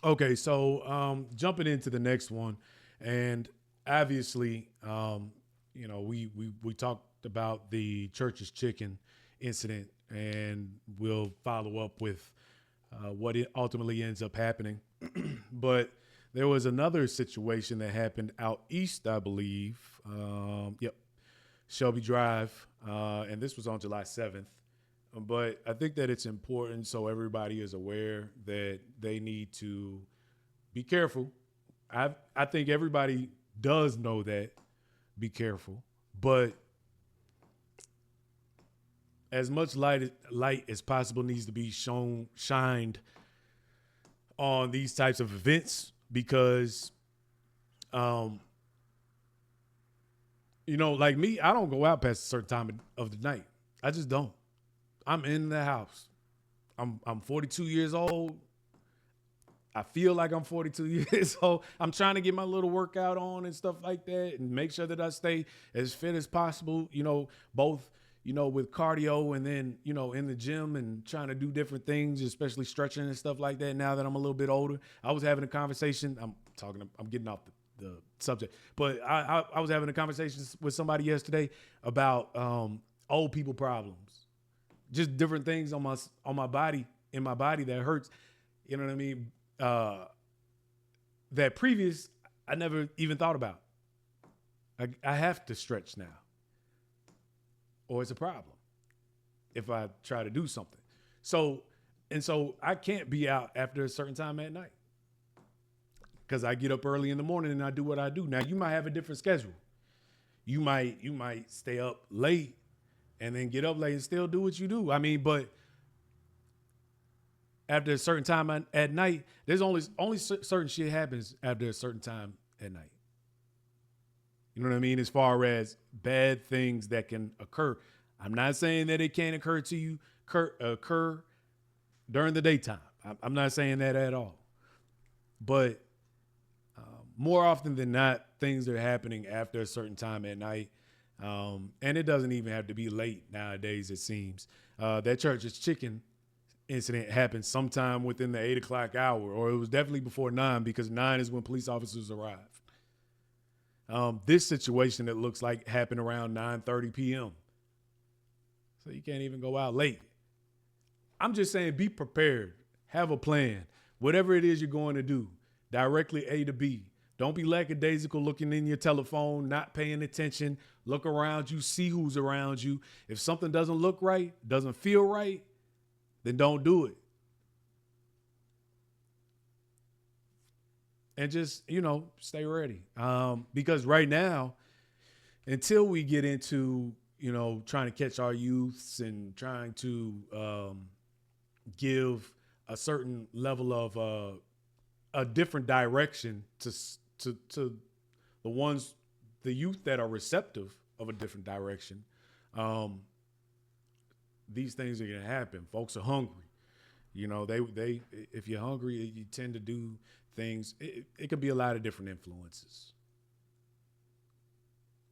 Okay, so jumping into the next one, and obviously, we talked about the church's chicken incident, and we'll follow up with what it ultimately ends up happening. But there was another situation that happened out east, I believe. Yep, Shelby Drive, and this was on July 7th. But I think that it's important so everybody is aware that they need to be careful. I think everybody does know that. Be careful, but as much light as possible needs to be shined on these types of events because, um, like me, I don't go out past a certain time of the night. I just don't. I'm in the house. I'm 42 years old. I feel like I'm 42 years old. I'm trying to get my little workout on and stuff like that and make sure that I stay as fit as possible, both, with cardio and then, in the gym and trying to do different things, especially stretching and stuff like that now that I'm a little bit older. I was having a conversation. I'm getting off the subject, but I was having a conversation with somebody yesterday about old people problems, just different things on my body, in my body that hurts. You know what I mean? That previous I never even thought about. I have to stretch now, or it's a problem if I try to do something. So I can't be out after a certain time at night because I get up early in the morning and I do what I do. Now you might have a different schedule. You might stay up late and then get up late and still do what you do. I mean, but after a certain time at night, there's only certain shit happens after a certain time at night. You know what I mean? As far as bad things that can occur. I'm not saying that it can't occur to you, occur during the daytime. I'm not saying that at all. But more often than not, things are happening after a certain time at night. And it doesn't even have to be late nowadays, it seems. That church's chicken incident happened sometime within the 8 o'clock hour, or it was definitely before 9 because 9 is when police officers arrived. This situation that looks like happened around 9:30 p.m. So you can't even go out late. I'm just saying be prepared. Have a plan. Whatever it is you're going to do, directly A to B. Don't be lackadaisical looking in your telephone, not paying attention. Look around you, see who's around you. If something doesn't look right, doesn't feel right, then don't do it. And just, stay ready. Because right now, until we get into, trying to catch our youths and trying to give a certain level of a different direction to the youth that are receptive of a different direction, these things are going to happen. Folks are hungry. They if you're hungry, you tend to do things. It could be a lot of different influences.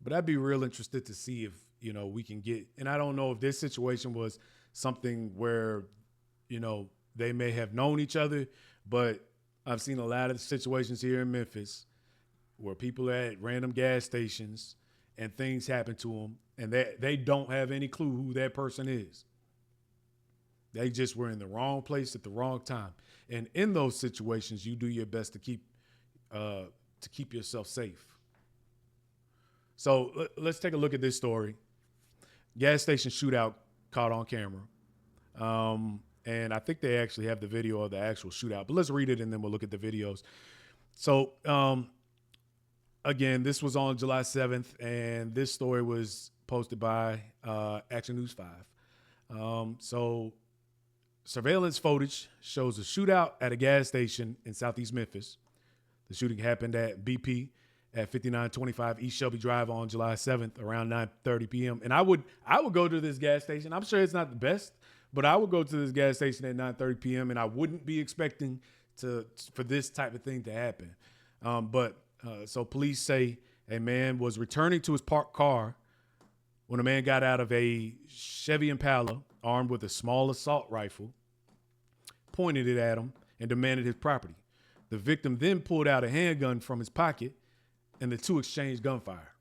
But I'd be real interested to see if, we can get, and I don't know if this situation was something where, they may have known each other, but I've seen a lot of situations here in Memphis where people are at random gas stations and things happen to them and they don't have any clue who that person is. They just were in the wrong place at the wrong time. And in those situations, you do your best to keep yourself safe. So let's take a look at this story. Gas station shootout caught on camera. And I think they actually have the video of the actual shootout, but let's read it and then we'll look at the videos. So, again, this was on July 7th and this story was posted by Action News 5. So surveillance footage shows a shootout at a gas station in Southeast Memphis. The shooting happened at BP at 5925 East Shelby Drive on July 7th around 9:30 p.m. And I would go to this gas station. I'm sure it's not the best, but I would go to this gas station at 9:30 p.m. and I wouldn't be expecting for this type of thing to happen. So police say a man was returning to his parked car when a man got out of a Chevy Impala armed with a small assault rifle, pointed it at him, and demanded his property. The victim then pulled out a handgun from his pocket, and the two exchanged gunfire.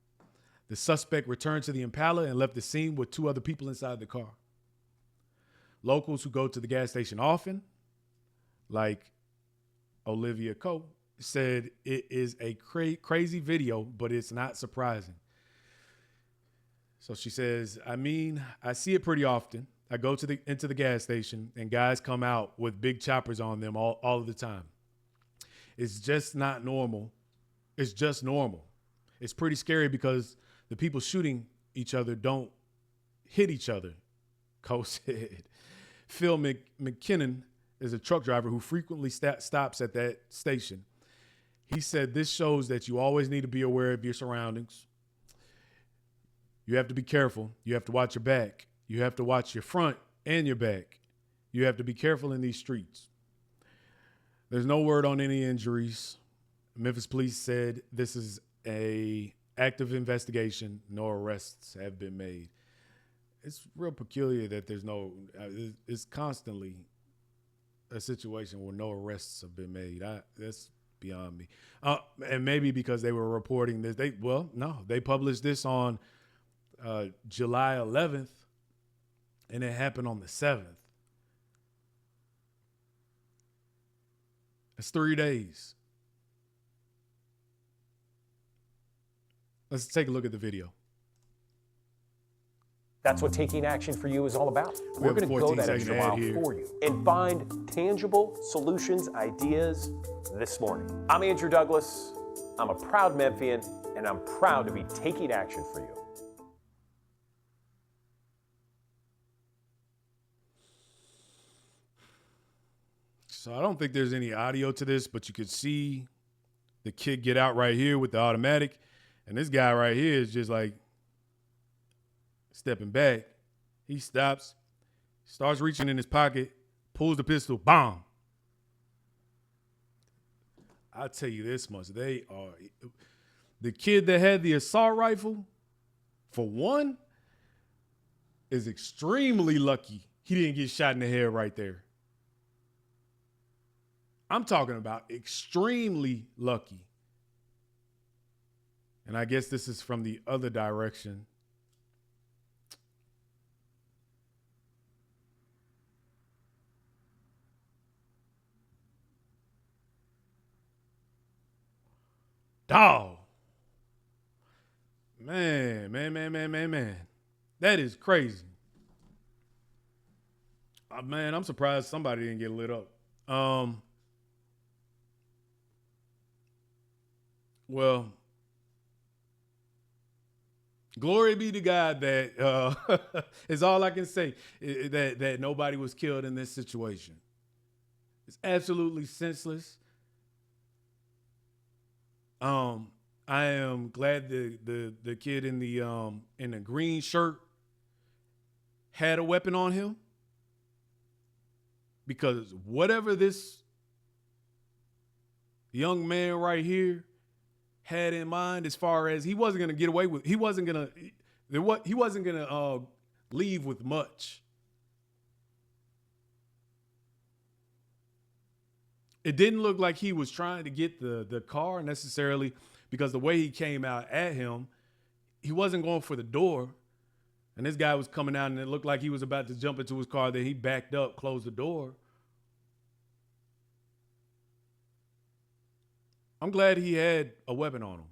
The suspect returned to the Impala and left the scene with 2 other people inside the car. Locals who go to the gas station often, like Olivia Coe, said it is a crazy video, but it's not surprising. So she says, I see it pretty often. I go into the gas station and guys come out with big choppers on them all of the time. It's just not normal. It's just normal. It's pretty scary because the people shooting each other don't hit each other, Coe said. Phil McKinnon is a truck driver who frequently stops at that station. He said this shows that you always need to be aware of your surroundings. You have to be careful. You have to watch your back. You have to watch your front and your back. You have to be careful in these streets. There's no word on any injuries. Memphis police said this is a active investigation. No arrests have been made. It's real peculiar that there's it's constantly a situation where no arrests have been made. That's beyond me. And maybe because they were reporting this. They published this on July 11th, and it happened on the 7th. It's 3 days. Let's take a look at the video. That's what taking action for you is all about. We're going to go that extra mile for you and find tangible solutions, ideas this morning. I'm Andrew Douglas. I'm a proud Memphian, and I'm proud to be taking action for you. So I don't think there's any audio to this, but you could see the kid get out right here with the automatic. And this guy right here is just like stepping back. He stops, starts reaching in his pocket, pulls the pistol, bomb. I'll tell you this much. The kid that had the assault rifle, for one, is extremely lucky he didn't get shot in the head right there. I'm talking about extremely lucky. And I guess this is from the other direction. Dog. Man. That is crazy. Man, I'm surprised somebody didn't get lit up. Well, glory be to God that is all I can say, that nobody was killed in this situation. It's absolutely senseless. I am glad the kid in the green shirt had a weapon on him, because whatever this young man right here had in mind, as far as he wasn't going to get away with, he wasn't going to leave with much. It didn't look like he was trying to get the car necessarily, because the way he came out at him, he wasn't going for the door. And this guy was coming out and it looked like he was about to jump into his car. Then he backed up, closed the door. I'm glad he had a weapon on him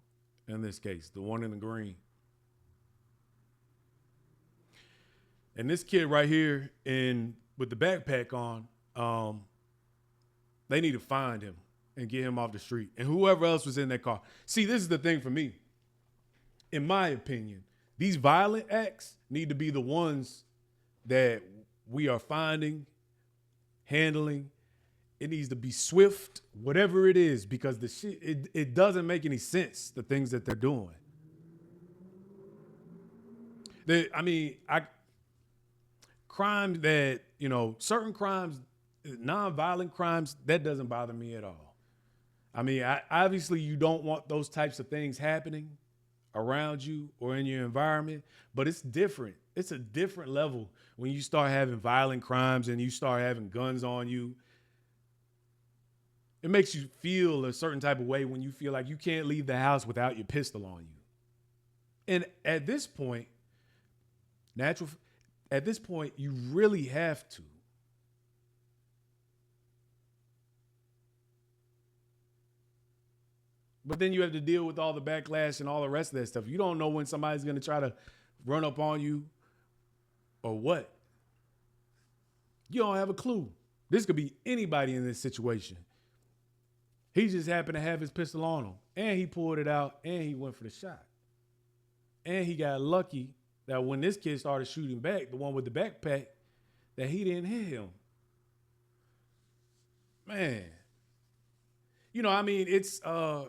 in this case, the one in the green. And this kid right here with the backpack on, they need to find him and get him off the street. And whoever else was in that car. See, this is the thing for me. In my opinion, these violent acts need to be the ones that we are finding, handling. It needs to be swift, whatever it is, because the shit, it doesn't make any sense, the things that they're doing. Crimes that, certain crimes, non-violent crimes, that doesn't bother me at all. Obviously you don't want those types of things happening around you or in your environment, but it's different. It's a different level when you start having violent crimes and you start having guns on you. It makes you feel a certain type of way when you feel like you can't leave the house without your pistol on you. And at this point, you really have to. But then you have to deal with all the backlash and all the rest of that stuff. You don't know when somebody's going to try to run up on you or what. You don't have a clue. This could be anybody in this situation. He just happened to have his pistol on him, and he pulled it out, and he went for the shot. And he got lucky that when this kid started shooting back, the one with the backpack, that he didn't hit him. Man. You know, I mean, it's a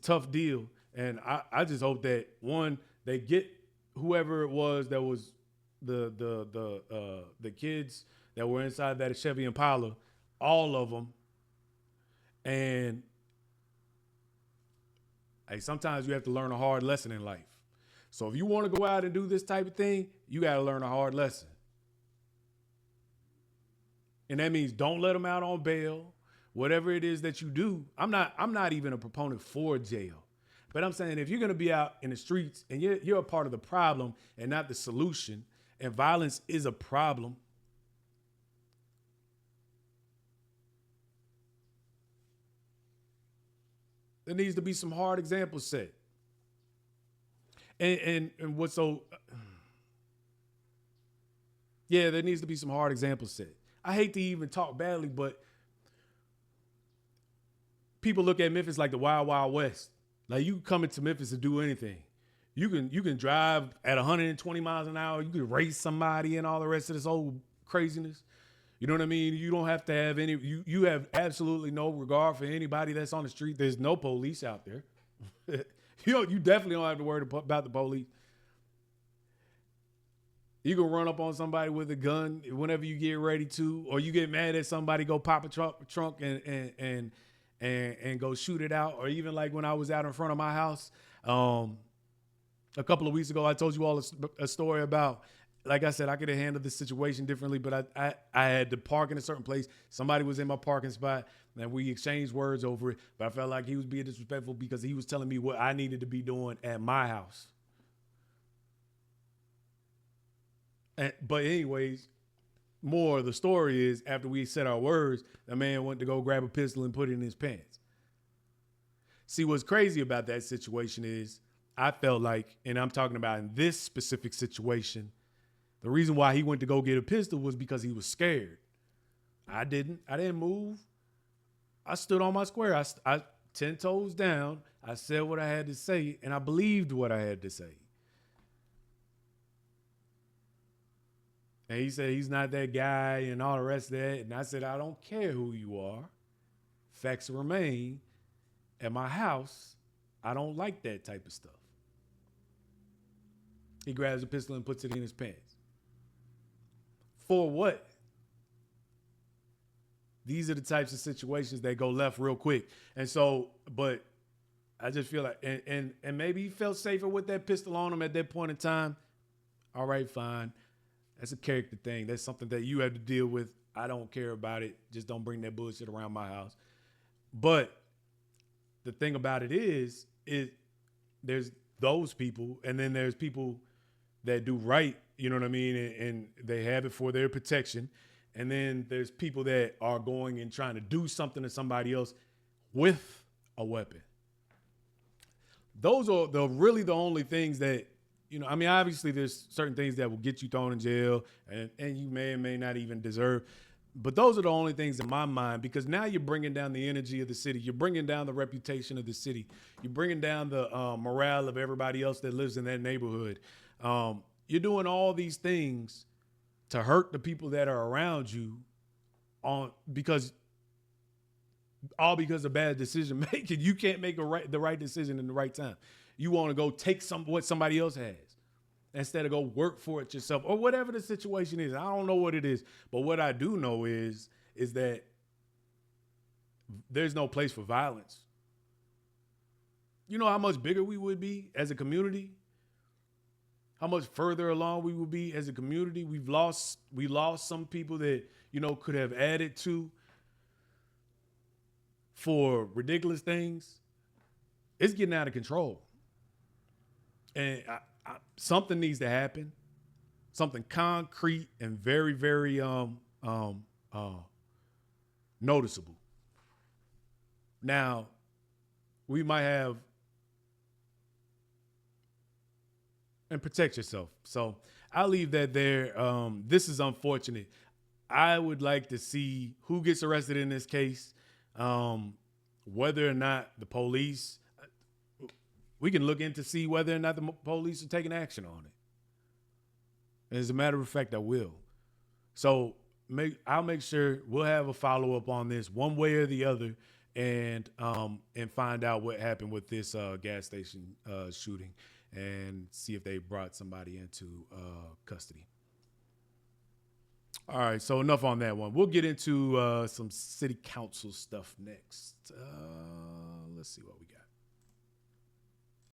tough deal. And I just hope that, one, they get whoever it was that was the kids that were inside that Chevy Impala, all of them. And hey, sometimes you have to learn a hard lesson in life. So if you want to go out and do this type of thing, you got to learn a hard lesson. And that means don't let them out on bail. Whatever it is that you do, I'm not even a proponent for jail. But I'm saying if you're going to be out in the streets and you're a part of the problem and not the solution, and violence is a problem, there needs to be some hard examples set. And what's so, yeah, there needs to be some hard examples set. I hate to even talk badly, but people look at Memphis like the Wild Wild West. Like, you come into Memphis to do anything. You can drive at 120 miles an hour. You can race somebody and all the rest of this old craziness. You know what I mean? You don't have to have any, you have absolutely no regard for anybody that's on the street. There's no police out there. You definitely don't have to worry about the police. You can run up on somebody with a gun whenever you get ready to, or you get mad at somebody, go pop a trunk and go shoot it out. Or even like when I was out in front of my house, a couple of weeks ago, I told you all a story about, like I said, I could have handled the situation differently, but I had to park in a certain place. Somebody was in my parking spot, and we exchanged words over it. But I felt like he was being disrespectful because he was telling me what I needed to be doing at my house. But anyways, more of the story is, after we said our words, the man went to go grab a pistol and put it in his pants. See, what's crazy about that situation is, I felt like, and I'm talking about in this specific situation, the reason why he went to go get a pistol was because he was scared. I didn't move. I stood on my square. I 10 toes down. I said what I had to say, and I believed what I had to say. And he said he's not that guy and all the rest of that. And I said, I don't care who you are. Facts remain. At my house, I don't like that type of stuff. He grabs a pistol and puts it in his pants. For what? These are the types of situations that go left real quick. And so, but I just feel like, and maybe he felt safer with that pistol on him at that point in time. All right, fine. That's a character thing. That's something that you have to deal with. I don't care about it. Just don't bring that bullshit around my house. But the thing about it is there's those people, and then there's people that do right, you know what I mean? And they have it for their protection. And then there's people that are going and trying to do something to somebody else with a weapon. Those are really the only things that, you know, I mean, obviously there's certain things that will get you thrown in jail and you may or may not even deserve. But those are the only things in my mind, because now you're bringing down the energy of the city. You're bringing down the reputation of the city. You're bringing down the morale of everybody else that lives in that neighborhood. You're doing all these things to hurt the people that are around you because of bad decision making. You can't make the right decision in the right time. You want to go take what somebody else has instead of go work for it yourself, or whatever the situation is. I don't know what it is, but what I do know is that there's no place for violence. You know how much bigger we would be as a community? How much further along we would be as a community? We lost some people that, you know, could have added to for ridiculous things, it's getting out of control. And something needs to happen. Something concrete and very, very noticeable. Now, we might have, and protect yourself. So I'll leave that there. This is unfortunate. I would like to see who gets arrested in this case, whether or not the police, we can look into see whether or not the police are taking action on it. As a matter of fact, I will. So I'll make sure we'll have a follow-up on this one way or the other, and find out what happened with this gas station shooting, and see if they brought somebody into custody. All right, so enough on that one. We'll get into some city council stuff next. Let's see what we got.